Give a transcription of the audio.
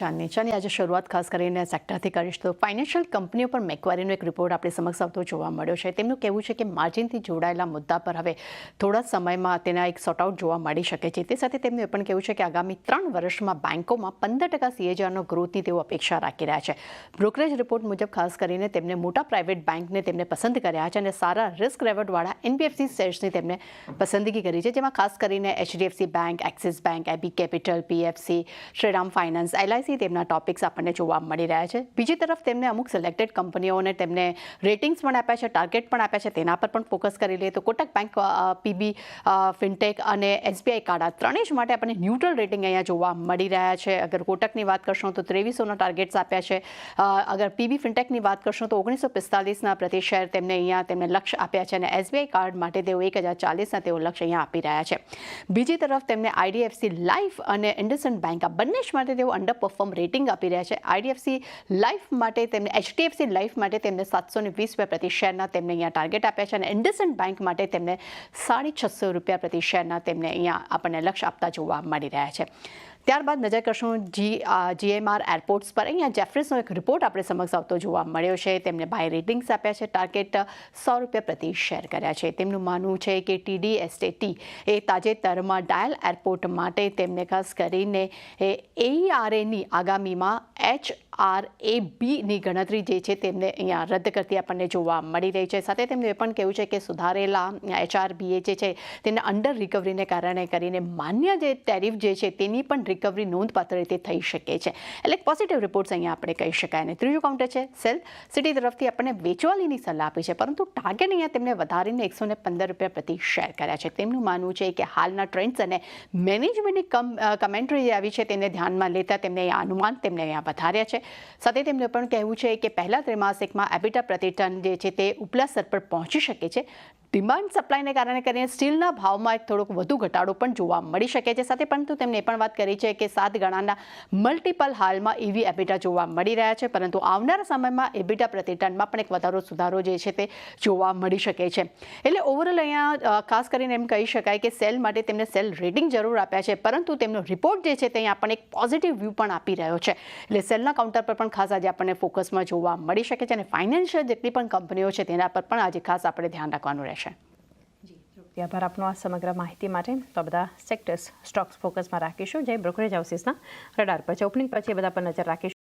નીચાની આજે શરૂઆત ખાસ કરીને સેક્ટરથી કરીશ તો ફાઇનાન્શિયલ કંપનીઓ પર મેક્વારીનો એક રિપોર્ટ આપણી સમક્ષ આવતો જોવા મળ્યો છે. તેમનું કહેવું છે કે માર્જિનથી જોડાયેલા મુદ્દા પર હવે થોડા સમયમાં તેના એક સોર્ટ આઉટ જોવા મળી શકે છે. તે સાથે તેમનું એ પણ કહેવું છે કે આગામી 3 વર્ષમાં બેન્કોમાં 15% CAGRનો ગ્રોથની તેઓ અપેક્ષા રાખી રહ્યા છે. બ્રોકરેજ રિપોર્ટ મુજબ ખાસ કરીને તેમને મોટા પ્રાઇવેટ બેન્કને તેમને પસંદ કર્યા છે અને સારા રિસ્ક રેવર્ડવાળા NBFC શેર્સની તેમને પસંદગી કરી છે, જેમાં ખાસ કરીને HDFC bank, axis bank, AB capital, PFC, Shriram finance, LIC તેમના ટોપિક્સ આપણને જોવા મળી રહ્યા છે. બીજી તરફ તેમને અમુક સિલેક્ટેડ કંપનીઓને તેમને રેટિંગ્સ પણ આપ્યા છે, ટાર્ગેટ પણ આપ્યા છે. તેના પર પણ ફોકસ કરી લઈએ તો કોટક બેંક, PB ફિનટેક અને SBI કાર્ડ આ ત્રણેય જ માટે આપણને ન્યુટ્રલ રેટિંગ અહીંયા જોવા મળી રહ્યા છે. અગર કોટકની વાત કરશો તો 2300ના ટાર્ગેટ્સ આપ્યા છે. અગર PB ફિનટેકની વાત કરશો તો 1945ના પ્રતિ શેર તેમને અહીંયા તેમને લક્ષ્ય આપ્યા છે અને SBI કાર્ડ માટે તેઓ 1040ના તેઓ લક્ષ્ય અહીંયા આપી રહ્યા છે. બીજી તરફ તેમને IDFC લાઈફ અને ઇન્ડસઇન્ડ બેંક આ બંને જ માટે તેઓ અંડર પરફોર્મ રેટિંગ આપી રહ્યા છે. IDFC લાઈફ માટે તેમને HDFC લાઈફ માટે તેમને 720 પ્રતિ શેરના તેમને અહીંયા ટાર્ગેટ આપ્યા છે અને ઇન્ડસઇન્ડ બેંક માટે તેમને ₹650 પ્રતિ શેરના તેમને અહીંયા આપણને લક્ષ્ય આપતા જોવા મળી રહ્યા છે. ત્યારબાદ નજર કરશું GMR એરપોર્ટ્સ પર. અહીંયા જેફરીસનો એક રિપોર્ટ આપણે સમક્ષ આવતો જોવા મળ્યો છે. તેમને બાય રેટિંગ્સ આપ્યા છે, ટાર્ગેટ ₹100 પ્રતિ શેર કર્યા છે. તેમનું માનવું છે કે TDSAT એ તાજેતરમાં ડાયલ એરપોર્ટ માટે તેમને ખાસ કરીને AERAની આગામીમાં HRABની ગણતરી જે છે તેમને અહીંયા રદ કરતી આપણને જોવા મળી રહી છે. સાથે તેમનું એ પણ કહેવું છે કે સુધારેલા HRBA જે છે તેને અંડર રિકવરીને કારણે કરીને માન્ય જે ટેરિફ જે છે તેની પણ રિકવરી નોંધપાત્ર રીતે થઈ શકે છે. એટલે પોઝિટિવ રિપોર્ટ્સ અહીંયા આપણે કહી શકાય. અને ત્રીજું કાઉન્ટર છે સેલ સિટી તરફથી આપણને વેચવાલીની સલાહ આપી છે, પરંતુ ટાર્ગેટ અહીંયા તેમને વધારીને ₹115 પ્રતિ શેર કર્યા છે. તેમનું માનવું છે કે હાલના ટ્રેન્ડ્સ અને મેનેજમેન્ટની કમેન્ટ્રી જે આવી છે તેને ધ્યાનમાં લેતા તેમને અહીંયા અનુમાન તેમને અહીંયા વધાર્યા છે. સાથે તેમને પણ કહેવું છે કે પહેલા ત્રિમાસિકમાં EBITDA પ્રતિ ટન જે છે તે ઉપલા સ્તર પર પહોંચી શકે છે. ડિમાન્ડ સપ્લાયને કારણે કરીને સ્ટીલના ભાવમાં એક થોડોક વધુ ઘટાડો પણ જોવા મળી શકે છે. સાથે પરંતુ તેમણે એ પણ વાત કરી છે કે 7 ગણાના મલ્ટિપલ હાલમાં EBITDA જોવા મળી રહ્યા છે, પરંતુ આવનારા સમયમાં EBITDA પ્રતિ ટનમાં પણ એક સુધારો જે છે તે જોવા મળી શકે છે. એટલે ઓવરઓલ અહીંયા ખાસ કરીને એમ કહી શકાય કે સેલ માટે તેમને સેલ રેટિંગ જરૂર આપ્યા છે, પરંતુ તેમનો રિપોર્ટ જે છે તે અહીંયા આપણને એક પોઝિટિવ વ્યૂ પણ આપી રહ્યો છે. એટલે સેલના કાઉન્ટર પર પણ ખાસ આજે આપણને ફોકસમાં જોવા મળી શકે છે અને ફાઇનાન્શિયલ જેટલી પણ કંપનીઓ છે તેના પર પણ આજે ખાસ આપણે ધ્યાન રાખવાનું રહેશે. આભાર આપનો આ સમગ્ર માહિતી માટે. તો બધા સેક્ટર્સ સ્ટોક્સ ફોકસમાં રાખીશું જે બ્રોકરેજ હાઉસીસના રડાર પર છે. ઓપનિંગ પછી બધા પર નજર રાખીશું.